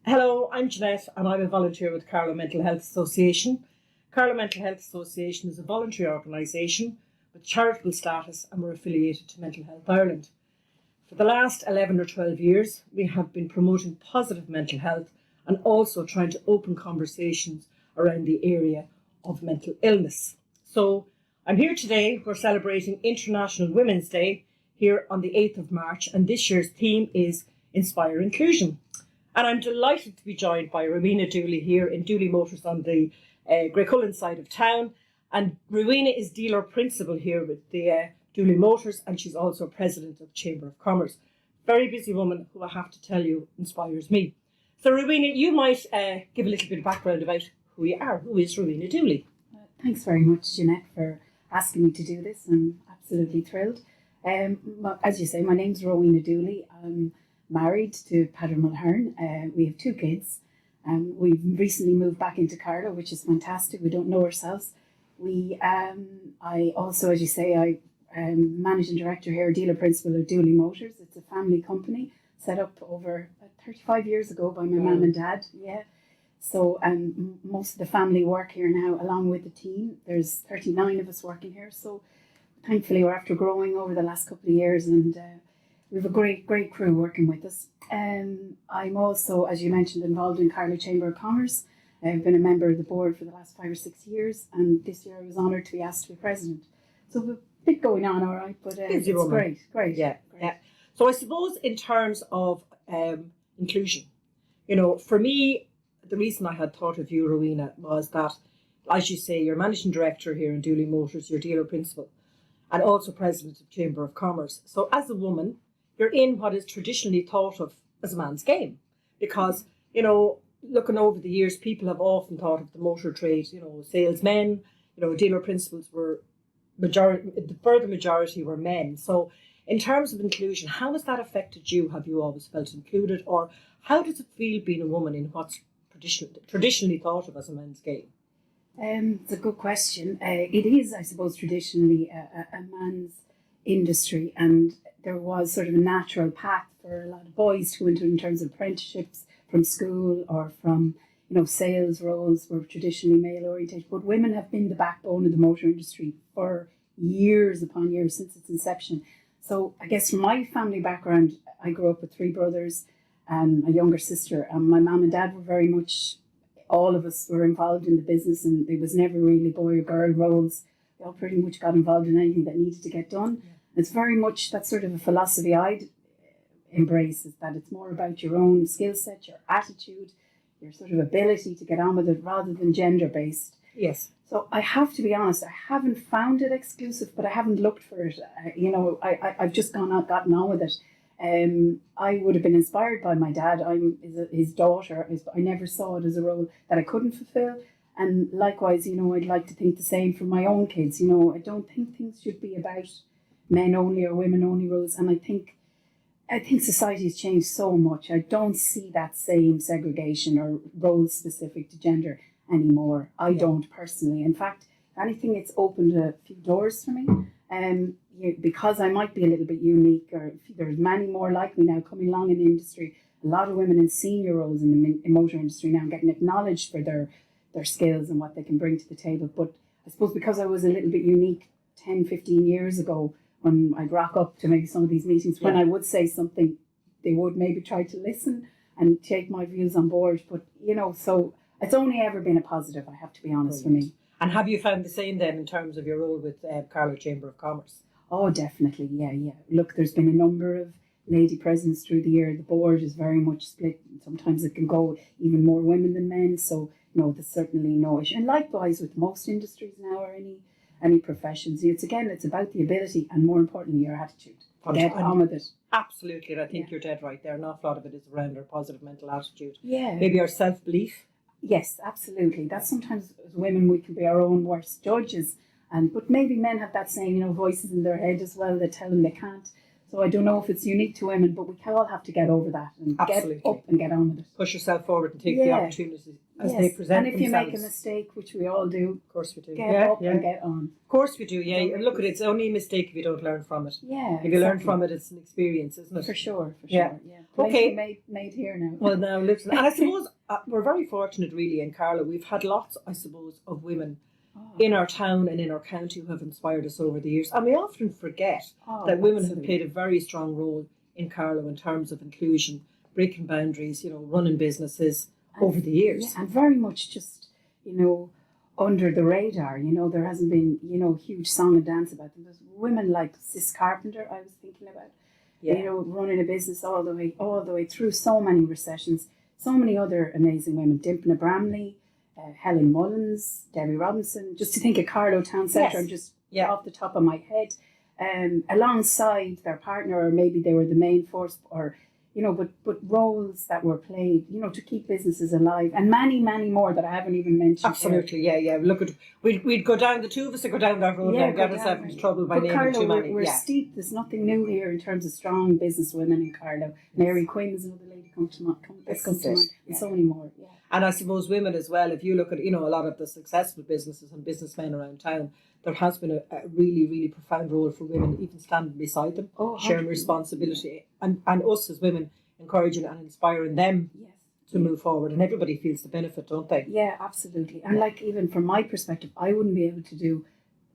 Hello, I'm Jeanette and I'm a volunteer with Carlow Mental Health Association. Carlow Mental Health Association is a voluntary organisation with charitable status and we're affiliated to Mental Health Ireland. For the last 11 or 12 years, we have been promoting positive mental health and also trying to open conversations around the area of mental illness. So I'm here today, we're celebrating International Women's Day here on the 8th of March, and this year's theme is Inspire Inclusion. And I'm delighted to be joined by Rowena Dooley here in Dooley Motors on the Greycullen side of town. And Rowena is dealer principal here with the Dooley Motors, and she's also president of Chamber of Commerce. Very busy woman who I have to tell you inspires me. So Rowena, you might give a little bit of background about who you are. Who is Rowena Dooley? Thanks very much, Jeanette, for asking me to do this. I'm absolutely thrilled. As you say, my name's Rowena Dooley. I'm married to Padre Mulhern. We have two kids. We've recently moved back into Carlow, which is fantastic. We don't know ourselves. I also, as you say, I'm managing director here, dealer principal of Dooley Motors. It's a family company set up over 35 years ago by my mum and dad. Yeah. So most of the family work here now along with the team. There's 39 of us working here. So thankfully we're after growing over the last couple of years, and we have a great crew working with us. I'm also, as you mentioned, involved in Carlow Chamber of Commerce. I've been a member of the board for the last 5 or 6 years, and this year I was honoured to be asked to be president. So a bit going on, all right, but it's great. Yeah. So I suppose in terms of inclusion, for me, the reason I had thought of you, Rowena, was that, as you say, you're managing director here in Dooley Motors, you're dealer principal, and also president of Chamber of Commerce. So as a woman, you're in what is traditionally thought of as a man's game. Because, looking over the years, people have often thought of the motor trade, salesmen, dealer principals were the further majority were men. So in terms of inclusion, how has that affected you? Have you always felt included? Or how does it feel being a woman in what's traditionally thought of as a men's game? It's a good question. It is, I suppose, traditionally a man's industry, and there was sort of a natural path for a lot of boys to enter in terms of apprenticeships from school or from, sales roles were traditionally male oriented. But women have been the backbone of the motor industry for years upon years since its inception. So I guess from my family background, I grew up with 3 brothers and a younger sister, and my mum and dad were very much, all of us were involved in the business, and there was never really boy or girl roles. We all pretty much got involved in anything that needed to get done. Yeah. It's very much that sort of a philosophy I'd embrace, is that it's more about your own skill set, your attitude, your sort of ability to get on with it rather than gender based. Yes. So I have to be honest, I haven't found it exclusive, but I haven't looked for it. I've just gotten on with it. I would have been inspired by my dad. I'm his daughter. I never saw it as a role that I couldn't fulfill. And likewise, I'd like to think the same for my own kids. I don't think things should be about men only or women only roles. And I think society has changed so much. I don't see that same segregation or roles specific to gender anymore. I don't personally. In fact, if anything, it's opened a few doors for me. Because I might be a little bit unique, or there's many more like me now coming along in the industry. A lot of women in senior roles in the motor industry now getting acknowledged for their skills and what they can bring to the table. But I suppose because I was a little bit unique 10, 15 years ago, when I'd rock up to maybe some of these meetings, when I would say something, they would maybe try to listen and take my views on board. But, so it's only ever been a positive, I have to be honest. Brilliant. For me. And have you found the same then in terms of your role with Carlow Chamber of Commerce? Oh, definitely, yeah. Look, there's been a number of lady presidents through the year. The board is very much split. Sometimes it can go even more women than men. So, there's certainly no issue. And likewise with most industries now, or any professions, it's about the ability and, more importantly, your attitude. Get on with it. Absolutely, and I think you're dead right there. An awful lot of it is around our positive mental attitude. Yeah. Maybe our self-belief. Yes, absolutely. That's sometimes as women we can be our own worst judges. But maybe men have that same, voices in their head as well that tell them they can't. So I don't know if it's unique to women, but we all have to get over that and Absolutely. Get up and get on with it. Push yourself forward and take the opportunities as they present And if you make a themselves. mistake, which we all do, Of course we do. get up and get on. Of course we do, yeah. Don't Look make at it, it's only a mistake if you don't learn from it. Yeah, If you learn from it, it's an experience, isn't it? For sure, Yeah. Yeah. Okay. Made here now. Well, now, listen, and I suppose we're very fortunate, really, in Carlow. We've had lots, I suppose, of women in our town and in our county who have inspired us over the years. And we often forget that women have played a very strong role in Carlow in terms of inclusion, breaking boundaries, running businesses over the years. Yeah, and very much just, under the radar. There hasn't been, huge song and dance about them. There's women like Sis Carpenter, I was thinking about, running a business all the way through so many recessions. So many other amazing women, Dimpna Bramley, Helen Mullins, Debbie Robinson, just to think of Carlow Town Centre, just off the top of my head, alongside their partner, or maybe they were the main force, or but roles that were played, to keep businesses alive, and many, many more that I haven't even mentioned. Absolutely, yeah. Look at we'd go down, the two of us would go down that road and get ourselves into trouble by naming Carlow, too many. We're steeped. There's nothing new here in terms of strong business women in Carlow. Mary Quinn is another lady comes to mind, and so many more. Yeah. And I suppose women as well, if you look at, a lot of the successful businesses and businessmen around town, there has been a really, really profound role for women, even standing beside them, sharing responsibility, and us as women encouraging and inspiring them to move forward. And everybody feels the benefit, don't they? Yeah, absolutely. And like, even from my perspective, I wouldn't be able to do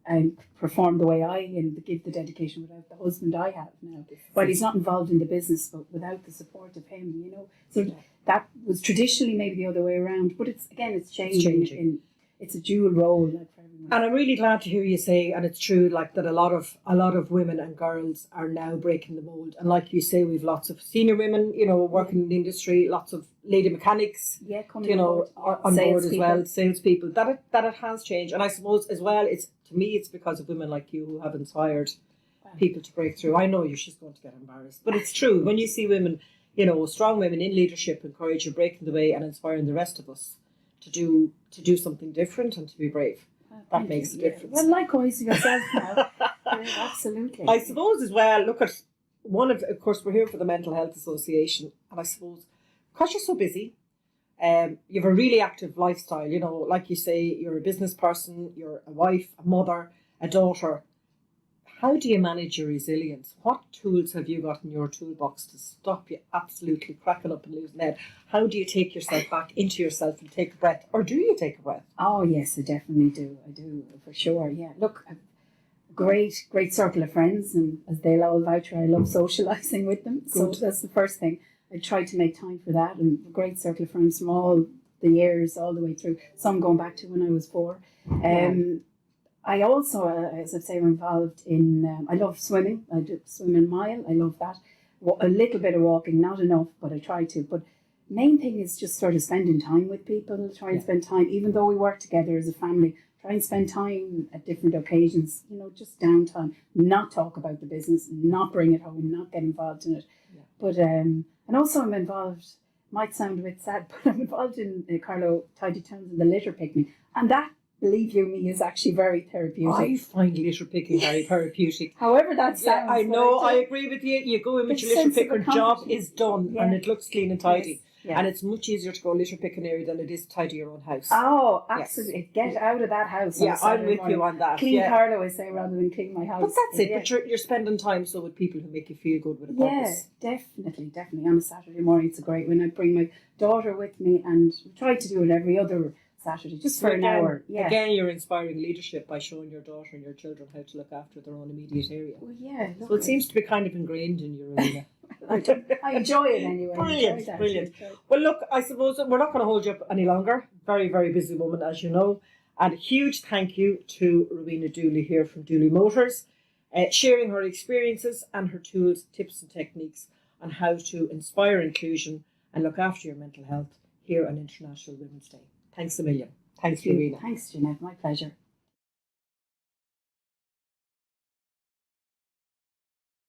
and perform the way and give the dedication without the husband I have now. Well, he's not involved in the business, but without the support of him, So that was traditionally maybe the other way around, but it's changing. It's a dual role, like, for everyone. And I'm really glad to hear you say, and it's true, like, that a lot of women and girls are now breaking the mold. And like you say, we've lots of senior women, working in the industry, lots of lady mechanics, coming on board as well, salespeople. That it has changed, and I suppose as well, it's because of women like you who have inspired people to break through. I know she's going to get embarrassed, but it's true. When you see women, strong women in leadership, encourage you, breaking the way and inspiring the rest of us to do something different and to be brave. That makes a difference. Well, likewise yourself now. Absolutely. I suppose as well, look at of course, we're here for the Mental Health Association, and I suppose because you're so busy, you have a really active lifestyle, like you say, you're a business person, you're a wife, a mother, a daughter. How do you manage your resilience? What tools have you got in your toolbox to stop you absolutely cracking up and losing head? How do you take yourself back into yourself and take a breath? Or do you take a breath? Oh, yes, I definitely do. I do, for sure, yeah. Look, a great circle of friends, and as they'll all vouch for, I love socialising with them. So that's the first thing. I try to make time for that, and a great circle of friends from all the years, all the way through, some going back to when I was 4. I also, as I say, am involved in, I love swimming. I do swim a mile. I love that. A little bit of walking, not enough, but I try to. But main thing is just sort of spending time with people, try and spend time, even though we work together as a family, try and spend time at different occasions, just downtime, not talk about the business, not bring it home, not get involved in it. Yeah. But, and also I'm involved, might sound a bit sad, but I'm involved in Carlow Tidy Towns and the litter picnic. And that, believe you me, is actually very therapeutic. I find litter picking very therapeutic. However that sounds. I know, I agree with you. You go in with your litter picker, job is done, and it looks clean and tidy. Yes. And it's much easier to go litter pick an area than it is to tidy your own house. Oh, absolutely. Yes. Get out of that house. Yeah, I'm with you on that. Clean Carlow, I say, rather than clean my house. But that's it. But you're spending time with people who make you feel good with a purpose. Yeah, definitely. On a Saturday morning, it's a great when I bring my daughter with me, and we try to do it every other Saturday, just for an hour. Yeah. Again, you're inspiring leadership by showing your daughter and your children how to look after their own immediate area. Well, yeah. So it seems to be kind of ingrained in your arena. I enjoy it anyway. Brilliant. Well, look, I suppose we're not going to hold you up any longer. Very, very busy woman, as you know. And a huge thank you to Rowena Dooley here from Dooley Motors, sharing her experiences and her tools, tips and techniques on how to inspire inclusion and look after your mental health here on International Women's Day. Thanks a million. Thanks, Rowena. Thanks, Jeanette. My pleasure.